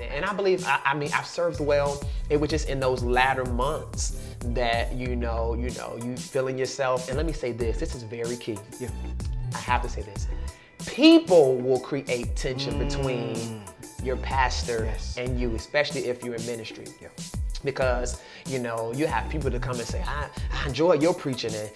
And I believe, I mean, I've served well. It was just in those latter months that, you feeling yourself. And let me say this is very key. Yeah. I have to say this. People will create tension between your pastor and you, especially if you're in ministry. Yeah. Because, you have people to come and say, I enjoy your preaching, and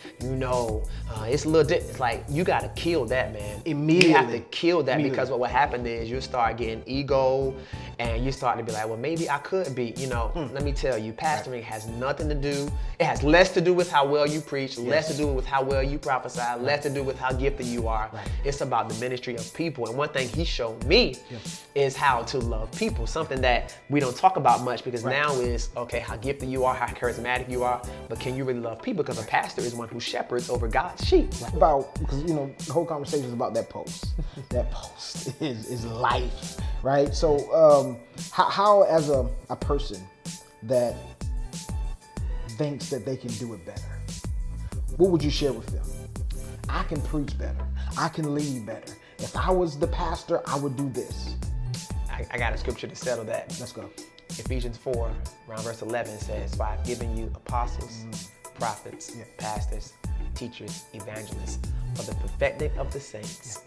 it's a little it's like, you got to kill that, man. Immediately. You have to kill that, because what will happen is you start getting ego, and you start to be like, well, maybe I could be, let me tell you, pastoring has nothing to do, it has less to do with how well you preach, less to do with how well you prophesy, less to do with how gifted you are. Right. It's about the ministry of people. And one thing he showed me is how to love people, something that we don't talk about much, because now is, okay, how gifted you are, how charismatic you are, but can you really love people? Because a pastor is one who shepherds over God's sheep. Because the whole conversation is about that post. That post is life, right? So how as a person that thinks that they can do it better, what would you share with them? I can preach better. I can lead better. If I was the pastor, I would do this. I got a scripture to settle that. Let's go. Ephesians 4, around verse 11 says, for I've given you apostles, prophets, pastors, teachers, evangelists, for the perfecting of the saints.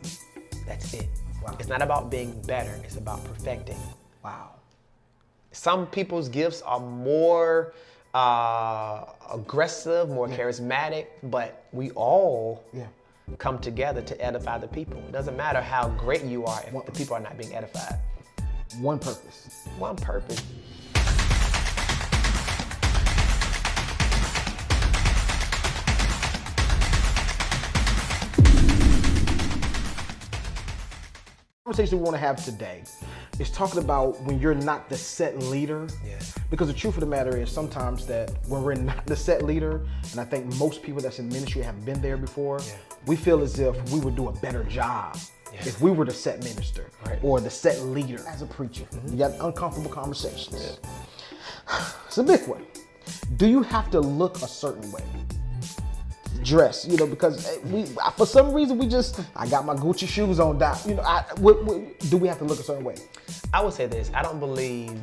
That's it. Wow. It's not about being better, it's about perfecting. Wow. Some people's gifts are more aggressive, more charismatic, but we all come together to edify the people. It doesn't matter how great you are if the people are not being edified. One purpose. One purpose. The conversation we want to have today is talking about when you're not the set leader. Because the truth of the matter is sometimes that when we're not the set leader, and I think most people that's in ministry have been there before, we feel as if we would do a better job if we were the set minister or the set leader as a preacher. You got uncomfortable conversations. It's a big one. Do you have to look a certain way? Dress, because for some reason I got my Gucci shoes on down. Do we have to look a certain way? I would say this. I don't believe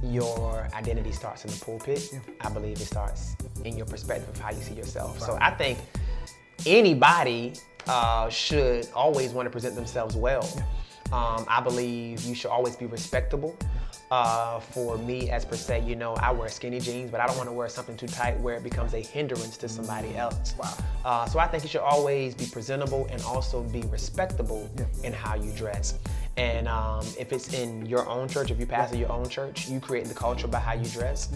your identity starts in the pulpit. I believe it starts in your perspective of how you see yourself. So I think anybody should always want to present themselves well. I believe you should always be respectable. For me, as per se, I wear skinny jeans, but I don't want to wear something too tight where it becomes a hindrance to somebody else. Wow. So I think you should always be presentable and also be respectable in how you dress. And if it's in your own church, if you pastor your own church, you create the culture by how you dress.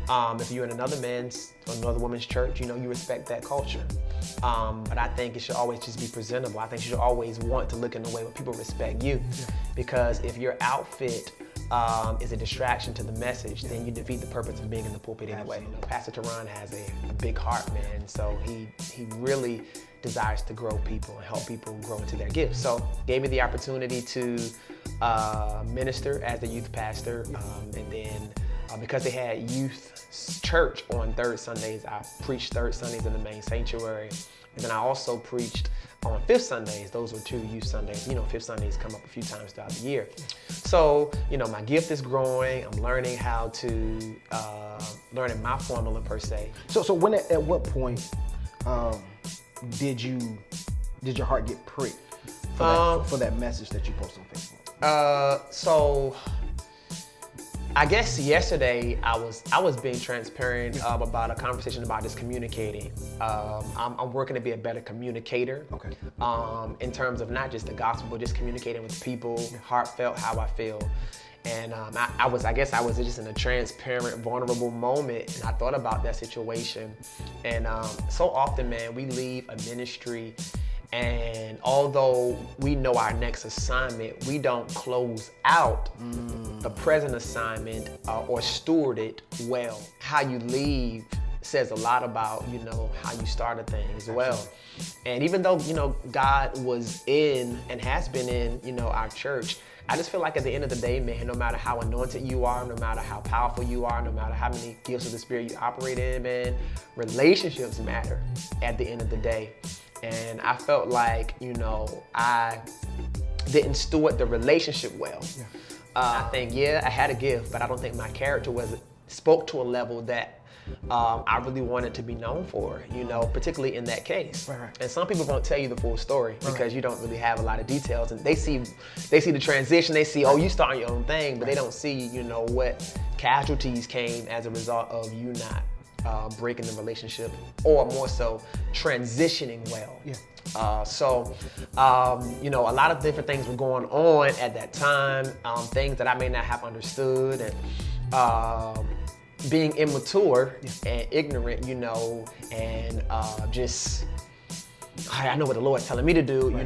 If you're in another man's or another woman's church, you respect that culture. But I think it should always just be presentable. I think you should always want to look in a way where people respect you. Because if your outfit is a distraction to the message, then you defeat the purpose of being in the pulpit anyway. Pastor Teron has a big heart, man. So he really desires to grow people and help people grow into their gifts. So gave me the opportunity to minister as the youth pastor. And then because they had youth church on third Sundays, I preached third Sundays in the main sanctuary. And then I also preached on fifth Sundays. Those were 2 youth Sundays. Fifth Sundays come up a few times throughout the year. So, my gift is growing. I'm learning how to, learning my formula per se. So at what point did your heart get pricked for that message that you posted on Facebook? So I guess yesterday I was being transparent about a conversation about just communicating. I'm working to be a better communicator. Okay. In terms of not just the gospel, but just communicating with people, heartfelt, how I feel. And I was just in a transparent, vulnerable moment, and I thought about that situation. And so often, man, we leave a ministry, and although we know our next assignment, we don't close out the present assignment or steward it well. How you leave says a lot about, how you started things as well. And even though, God was in and has been in, our church, I just feel like at the end of the day, man, no matter how anointed you are, no matter how powerful you are, no matter how many gifts of the Spirit you operate in, man, relationships matter at the end of the day. And I felt like, I didn't steward the relationship well. I think, I had a gift, but I don't think my character spoke to a level that I really wanted to be known for, particularly in that case. Right. And some people won't tell you the full story because you don't really have a lot of details. And they see the transition, they see, oh, you starting your own thing, but they don't see, what casualties came as a result of you not breaking the relationship, or more so transitioning well. Yeah. A lot of different things were going on at that time, things that I may not have understood, and being immature and ignorant, and just, I know what the Lord's telling me to do,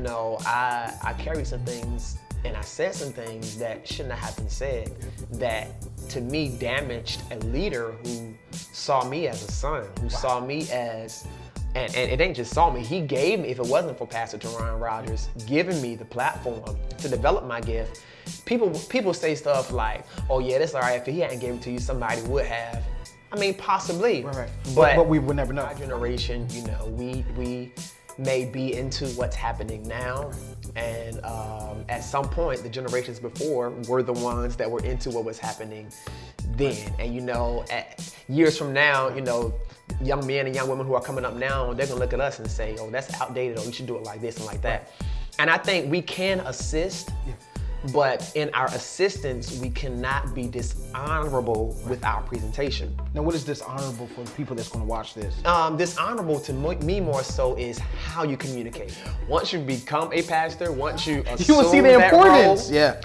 I carried some things and I said some things that shouldn't have been said, that to me damaged a leader who saw me as a son, who saw me as, and it ain't just saw me, he gave me, if it wasn't for Pastor Teron Rogers giving me the platform to develop my gift. People say stuff like, oh yeah, that's all right, if he hadn't given it to you, somebody would have. I mean, possibly. Right. But we would never know. Our generation, we may be into what's happening now. And at some point, the generations before were the ones that were into what was happening then. And years from now, young men and young women who are coming up now, they're gonna look at us and say, oh, that's outdated, or you should do it like this and like that. And I think we can assist, but in our assistance, we cannot be dishonorable with our presentation. Now, what is dishonorable for the people that's going to watch this? Dishonorable to me more so is how you communicate. Once you become a pastor, once you assume you will see the importance. Role,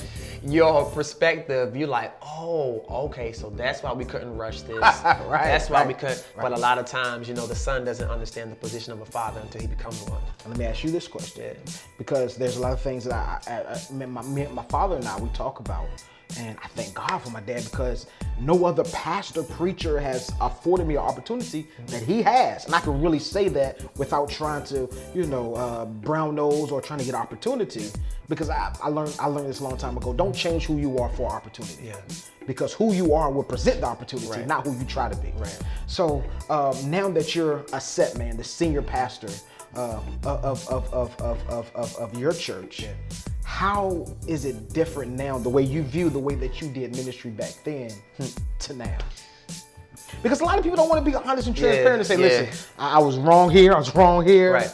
your perspective, you're like, oh, okay, so that's why we couldn't rush this. That's why we couldn't. But a lot of times, the son doesn't understand the position of a father until he becomes one. Let me ask you this question, because there's a lot of things that my father and I, we talk about. And I thank God for my dad, because no other pastor, preacher has afforded me an opportunity that he has. And I can really say that without trying to, brown nose or trying to get opportunity. Because I learned this a long time ago. Don't change who you are for opportunity. Yeah. Because who you are will present the opportunity, not who you try to be. Right. So now that you're a set man, the senior pastor of your church, how is it different now, the way you view the way that you did ministry back then to now? Because a lot of people don't want to be honest and transparent and say, listen, I was wrong here, Right.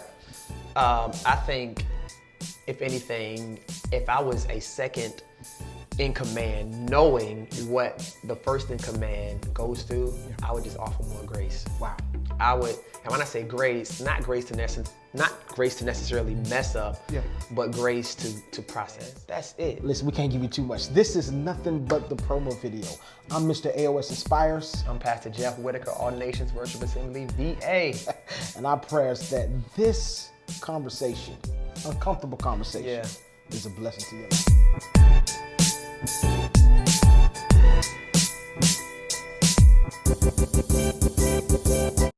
I think, if anything, if I was a second in command, knowing what the first in command goes through, I would just offer more grace. Wow. I would, and when I say grace, not grace to necessarily mess up, but grace to process. That's it. Listen, we can't give you too much. This is nothing but the promo video. I'm Mr. Aosinspires. I'm Pastor Jeff Whittaker, All Nations Worship Assembly, VA. And our prayers that this conversation, uncomfortable conversation, is a blessing to you.